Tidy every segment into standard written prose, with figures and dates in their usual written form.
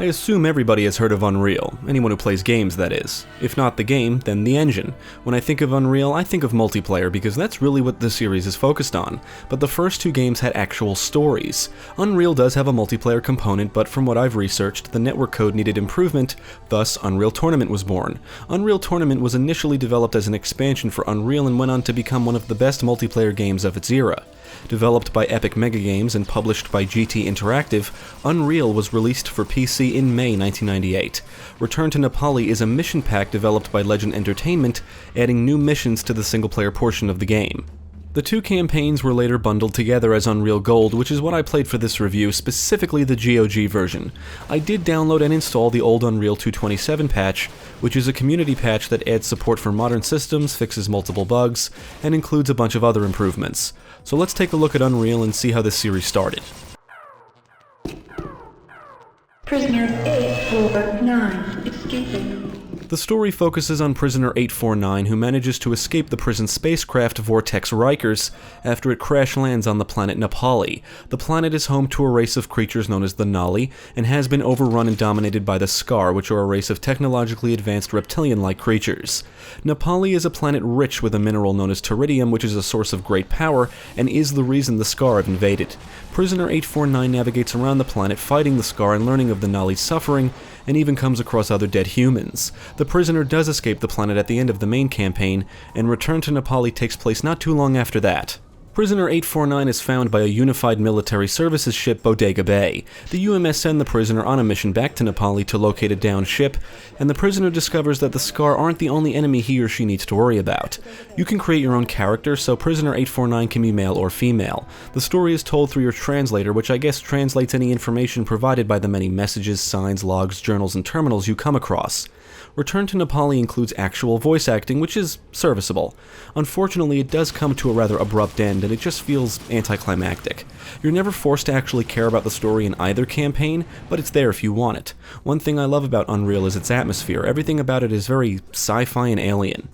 I assume everybody has heard of Unreal, anyone who plays games that is. If not the game, then the engine. When I think of Unreal, I think of multiplayer because that's really what the series is focused on, but the first two games had actual stories. Unreal does have a multiplayer component, but from what I've researched, the network code needed improvement, thus Unreal Tournament was born. Unreal Tournament was initially developed as an expansion for Unreal and went on to become one of the best multiplayer games of its era. Developed by Epic MegaGames and published by GT Interactive, Unreal was released for PC in May 1998. Return to Nepali is a mission pack developed by Legend Entertainment, adding new missions to the single-player portion of the game. The two campaigns were later bundled together as Unreal Gold, which is what I played for this review, specifically the GOG version. I did download and install the old Unreal 2.27 patch, which is a community patch that adds support for modern systems, fixes multiple bugs, and includes a bunch of other improvements. So let's take a look at Unreal and see how this series started. Prisoner 849 escaping. The story focuses on Prisoner 849, who manages to escape the prison spacecraft Vortex Rikers after it crash lands on the planet Nepali. The planet is home to a race of creatures known as the Nali, and has been overrun and dominated by the Scar, which are a race of technologically advanced reptilian-like creatures. Nepali is a planet rich with a mineral known as Teridium, which is a source of great power, and is the reason the Scar have invaded. Prisoner 849 navigates around the planet fighting the Scar and learning of the Nali's suffering, and even comes across other dead humans. The prisoner does escape the planet at the end of the main campaign, and Return to Nepali takes place not too long after that. Prisoner 849 is found by a unified military services ship, Bodega Bay. The UMS send the prisoner on a mission back to Nepali to locate a downed ship, and the prisoner discovers that the Scar aren't the only enemy he or she needs to worry about. You can create your own character, so Prisoner 849 can be male or female. The story is told through your translator, which I guess translates any information provided by the many messages, signs, logs, journals, and terminals you come across. Return to Nepali includes actual voice acting, which is serviceable. Unfortunately, it does come to a rather abrupt end, and it just feels anticlimactic. You're never forced to actually care about the story in either campaign, but it's there if you want it. One thing I love about Unreal is its atmosphere. Everything about it is very sci-fi and alien.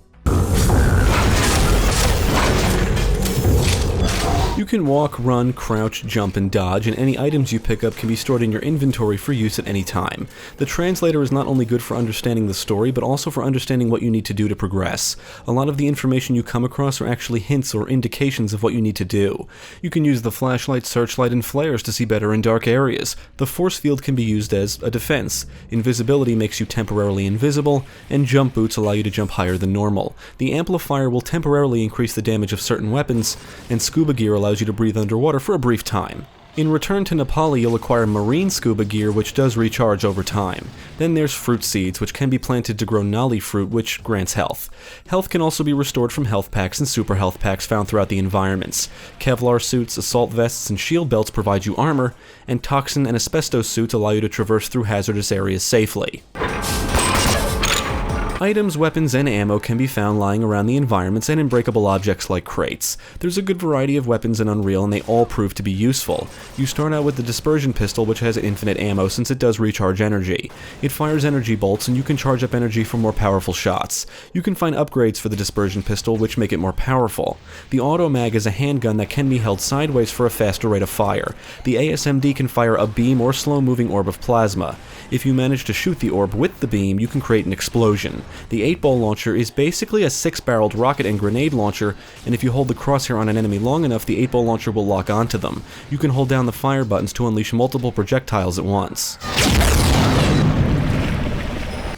You can walk, run, crouch, jump, and dodge, and any items you pick up can be stored in your inventory for use at any time. The translator is not only good for understanding the story, but also for understanding what you need to do to progress. A lot of the information you come across are actually hints or indications of what you need to do. You can use the flashlight, searchlight, and flares to see better in dark areas. The force field can be used as a defense. Invisibility makes you temporarily invisible, and jump boots allow you to jump higher than normal. The amplifier will temporarily increase the damage of certain weapons, and scuba gear allows you to breathe underwater for a brief time. In Return to Nepali, you'll acquire marine scuba gear, which does recharge over time. Then there's fruit seeds, which can be planted to grow Nali fruit, which grants health. Health can also be restored from health packs and super health packs found throughout the environments. Kevlar suits, assault vests, and shield belts provide you armor, and toxin and asbestos suits allow you to traverse through hazardous areas safely. Items, weapons, and ammo can be found lying around the environments and in breakable objects like crates. There's a good variety of weapons in Unreal, and they all prove to be useful. You start out with the dispersion pistol, which has infinite ammo since it does recharge energy. It fires energy bolts, and you can charge up energy for more powerful shots. You can find upgrades for the dispersion pistol, which make it more powerful. The auto mag is a handgun that can be held sideways for a faster rate of fire. The ASMD can fire a beam or slow-moving orb of plasma. If you manage to shoot the orb with the beam, you can create an explosion. The 8-ball launcher is basically a 6-barreled rocket and grenade launcher, and if you hold the crosshair on an enemy long enough, the 8-ball launcher will lock onto them. You can hold down the fire buttons to unleash multiple projectiles at once.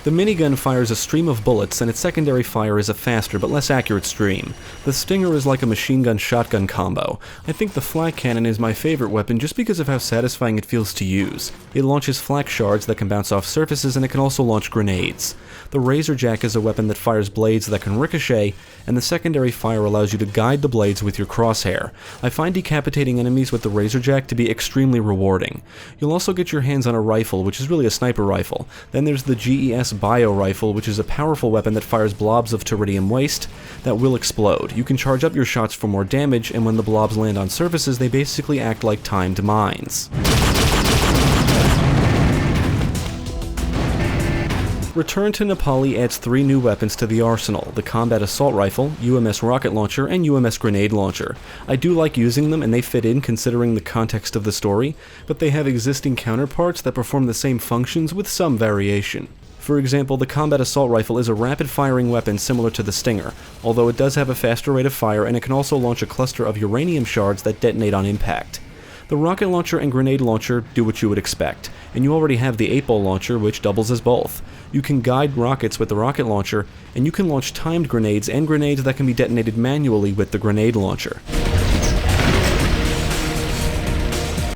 The minigun fires a stream of bullets, and its secondary fire is a faster but less accurate stream. The Stinger is like a machine gun-shotgun combo. I think the flak cannon is my favorite weapon just because of how satisfying it feels to use. It launches flak shards that can bounce off surfaces, and it can also launch grenades. The Razor Jack is a weapon that fires blades that can ricochet, and the secondary fire allows you to guide the blades with your crosshair. I find decapitating enemies with the Razor Jack to be extremely rewarding. You'll also get your hands on a rifle, which is really a sniper rifle. Then there's the GES Bio Rifle, which is a powerful weapon that fires blobs of Teridium waste that will explode. You can charge up your shots for more damage, and when the blobs land on surfaces, they basically act like timed mines. Return to Nepali adds 3 new weapons to the arsenal: the Combat Assault Rifle, UMS Rocket Launcher, and UMS Grenade Launcher. I do like using them and they fit in considering the context of the story, but they have existing counterparts that perform the same functions with some variation. For example, the Combat Assault Rifle is a rapid-firing weapon similar to the Stinger, although it does have a faster rate of fire and it can also launch a cluster of uranium shards that detonate on impact. The Rocket Launcher and Grenade Launcher do what you would expect, and you already have the 8-ball launcher which doubles as both. You can guide rockets with the Rocket Launcher, and you can launch timed grenades and grenades that can be detonated manually with the Grenade Launcher.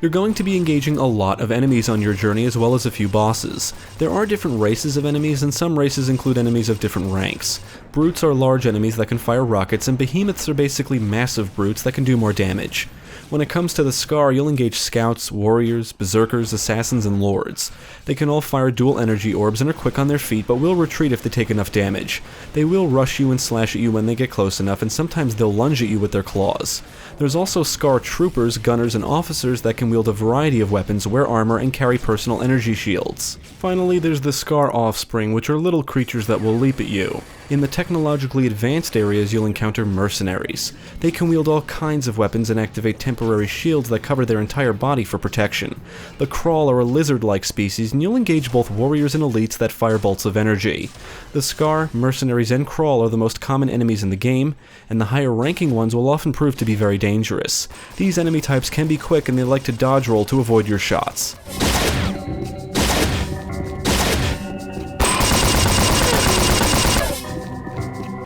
You're going to be engaging a lot of enemies on your journey as well as a few bosses. There are different races of enemies, and some races include enemies of different ranks. Brutes are large enemies that can fire rockets, and behemoths are basically massive brutes that can do more damage. When it comes to the Scar, you'll engage scouts, warriors, berserkers, assassins, and lords. They can all fire dual energy orbs and are quick on their feet, but will retreat if they take enough damage. They will rush you and slash at you when they get close enough, and sometimes they'll lunge at you with their claws. There's also Scar troopers, gunners, and officers that can wield a variety of weapons, wear armor, and carry personal energy shields. Finally, there's the Scar offspring, which are little creatures that will leap at you. In the technologically advanced areas, you'll encounter mercenaries. They can wield all kinds of weapons and activate temporary shields that cover their entire body for protection. The Crawl are a lizard-like species, and you'll engage both warriors and elites that fire bolts of energy. The Scar, mercenaries, and Crawl are the most common enemies in the game, and the higher-ranking ones will often prove to be very dangerous. These enemy types can be quick, and they like to dodge roll to avoid your shots.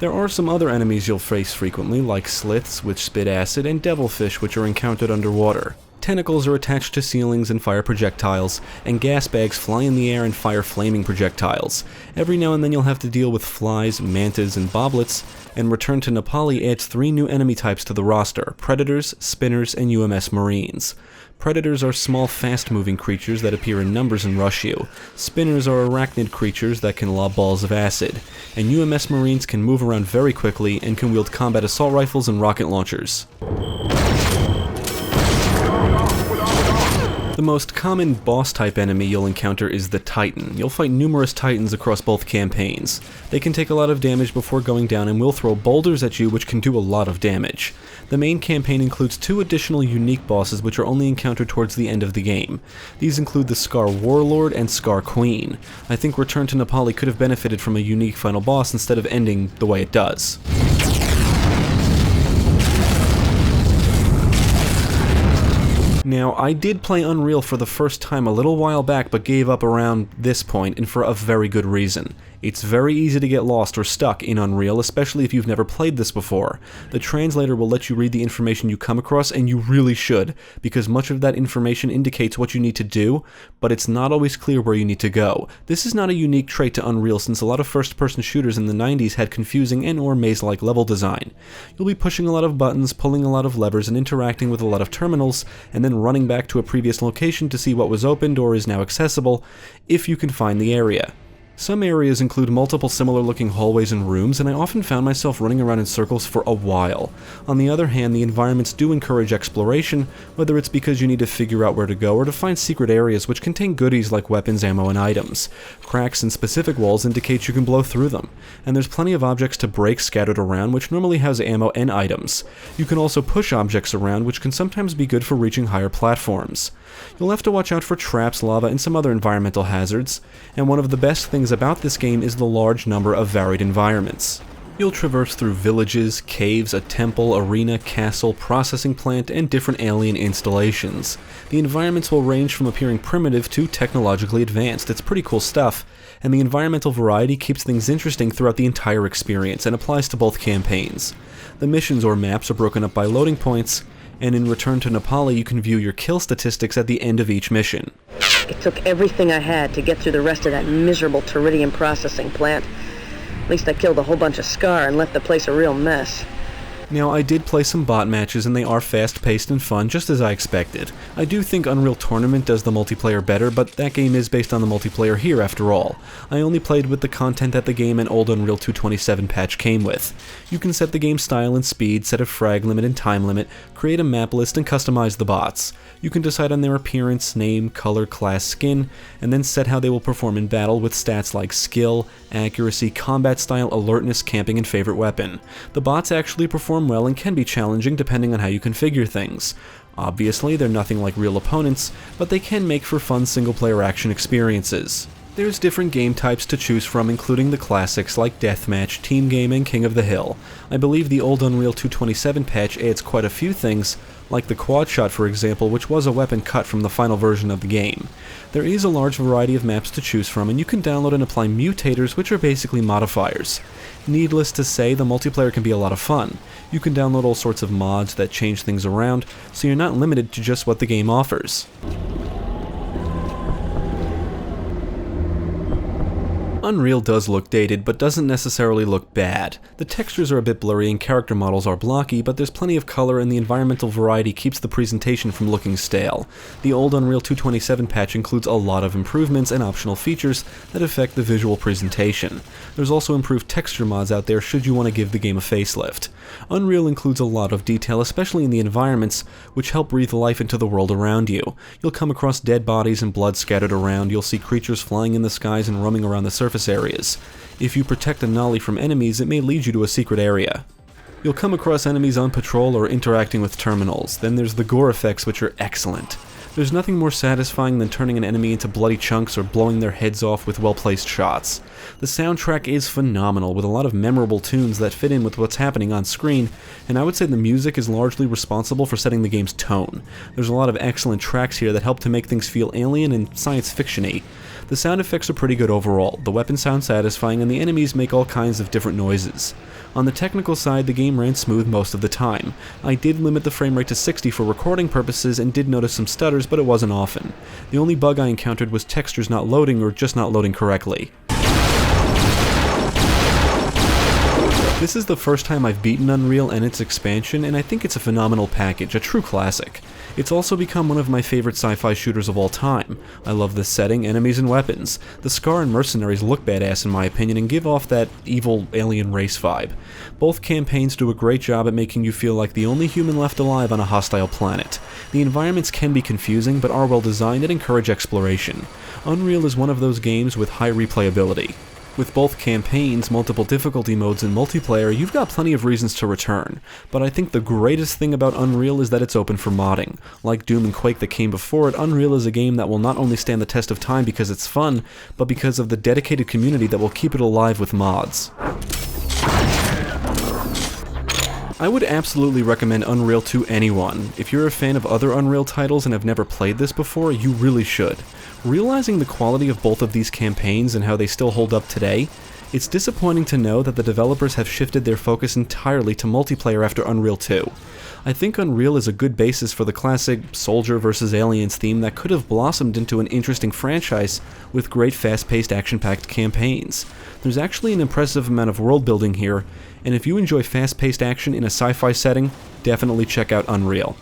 There are some other enemies you'll face frequently, like sliths, which spit acid, and devilfish, which are encountered underwater. Tentacles are attached to ceilings and fire projectiles, and gas bags fly in the air and fire flaming projectiles. Every now and then you'll have to deal with flies, mantas, and boblets, and Return to Nepali adds 3 new enemy types to the roster: Predators, Spinners, and UMS Marines. Predators are small, fast-moving creatures that appear in numbers and rush you. Spinners are arachnid creatures that can lob balls of acid. And UMS Marines can move around very quickly and can wield combat assault rifles and rocket launchers. The most common boss-type enemy you'll encounter is the Titan. You'll fight numerous Titans across both campaigns. They can take a lot of damage before going down and will throw boulders at you, which can do a lot of damage. The main campaign includes 2 additional unique bosses which are only encountered towards the end of the game. These include the Scar Warlord and Scar Queen. I think Return to Nepali could have benefited from a unique final boss instead of ending the way it does. Now, I did play Unreal for the first time a little while back, but gave up around this point, and for a very good reason. It's very easy to get lost or stuck in Unreal, especially if you've never played this before. The translator will let you read the information you come across, and you really should, because much of that information indicates what you need to do, but it's not always clear where you need to go. This is not a unique trait to Unreal, since a lot of first-person shooters in the 90s had confusing and/or maze-like level design. You'll be pushing a lot of buttons, pulling a lot of levers, and interacting with a lot of terminals, and then running back to a previous location to see what was opened or is now accessible, if you can find the area. Some areas include multiple similar-looking hallways and rooms, and I often found myself running around in circles for a while. On the other hand, the environments do encourage exploration, whether it's because you need to figure out where to go or to find secret areas which contain goodies like weapons, ammo, and items. Cracks in specific walls indicate you can blow through them, and there's plenty of objects to break scattered around which normally has ammo and items. You can also push objects around, which can sometimes be good for reaching higher platforms. You'll have to watch out for traps, lava, and some other environmental hazards, and one of the best things about this game is the large number of varied environments. You'll traverse through villages, caves, a temple, arena, castle, processing plant, and different alien installations. The environments will range from appearing primitive to technologically advanced. It's pretty cool stuff, and the environmental variety keeps things interesting throughout the entire experience and applies to both campaigns. The missions or maps are broken up by loading points, and in Return to Nepali you can view your kill statistics at the end of each mission. It took everything I had to get through the rest of that miserable Teridium processing plant. At least I killed a whole bunch of Scar and left the place a real mess. Now, I did play some bot matches and they are fast-paced and fun, just as I expected. I do think Unreal Tournament does the multiplayer better, but that game is based on the multiplayer here after all. I only played with the content that the game and old Unreal 2.27 patch came with. You can set the game style and speed, set a frag limit and time limit, create a map list, and customize the bots. You can decide on their appearance, name, color, class, skin, and then set how they will perform in battle with stats like skill, accuracy, combat style, alertness, camping, and favorite weapon. The bots actually perform well and can be challenging depending on how you configure things. Obviously, they're nothing like real opponents, but they can make for fun single-player action experiences. There's different game types to choose from, including the classics like Deathmatch, Team Game, and King of the Hill. I believe the old Unreal 2.27 patch adds quite a few things, like the quad shot for example, which was a weapon cut from the final version of the game. There is a large variety of maps to choose from, and you can download and apply mutators, which are basically modifiers. Needless to say, the multiplayer can be a lot of fun. You can download all sorts of mods that change things around, so you're not limited to just what the game offers. Unreal does look dated, but doesn't necessarily look bad. The textures are a bit blurry and character models are blocky, but there's plenty of color and the environmental variety keeps the presentation from looking stale. The old Unreal 2.27 patch includes a lot of improvements and optional features that affect the visual presentation. There's also improved texture mods out there should you want to give the game a facelift. Unreal includes a lot of detail, especially in the environments, which help breathe life into the world around you. You'll come across dead bodies and blood scattered around, you'll see creatures flying in the skies and roaming around the surface areas. If you protect a nollie from enemies, it may lead you to a secret area. You'll come across enemies on patrol or interacting with terminals. Then there's the gore effects, which are excellent. There's nothing more satisfying than turning an enemy into bloody chunks or blowing their heads off with well-placed shots. The soundtrack is phenomenal, with a lot of memorable tunes that fit in with what's happening on screen, and I would say the music is largely responsible for setting the game's tone. There's a lot of excellent tracks here that help to make things feel alien and science fiction-y. The sound effects are pretty good overall, the weapons sound satisfying, and the enemies make all kinds of different noises. On the technical side, the game ran smooth most of the time. I did limit the frame rate to 60 for recording purposes and did notice some stutters, but it wasn't often. The only bug I encountered was textures not loading or just not loading correctly. This is the first time I've beaten Unreal and its expansion, and I think it's a phenomenal package, a true classic. It's also become one of my favorite sci-fi shooters of all time. I love the setting, enemies, and weapons. The Scar and Mercenaries look badass in my opinion and give off that evil alien race vibe. Both campaigns do a great job at making you feel like the only human left alive on a hostile planet. The environments can be confusing, but are well designed and encourage exploration. Unreal is one of those games with high replayability. With both campaigns, multiple difficulty modes, and multiplayer, you've got plenty of reasons to return. But I think the greatest thing about Unreal is that it's open for modding. Like Doom and Quake that came before it, Unreal is a game that will not only stand the test of time because it's fun, but because of the dedicated community that will keep it alive with mods. I would absolutely recommend Unreal to anyone. If you're a fan of other Unreal titles and have never played this before, you really should. Realizing the quality of both of these campaigns and how they still hold up today, it's disappointing to know that the developers have shifted their focus entirely to multiplayer after Unreal 2. I think Unreal is a good basis for the classic soldier versus aliens theme that could have blossomed into an interesting franchise with great fast-paced action-packed campaigns. There's actually an impressive amount of world building here, and if you enjoy fast-paced action in a sci-fi setting, definitely check out Unreal.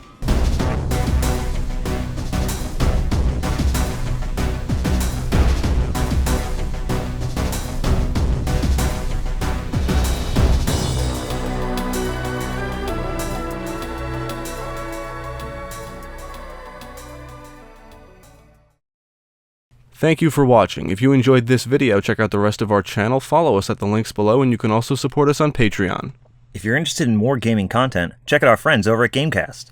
Thank you for watching. If you enjoyed this video, check out the rest of our channel, follow us at the links below, and you can also support us on Patreon. If you're interested in more gaming content, check out our friends over at GameCast.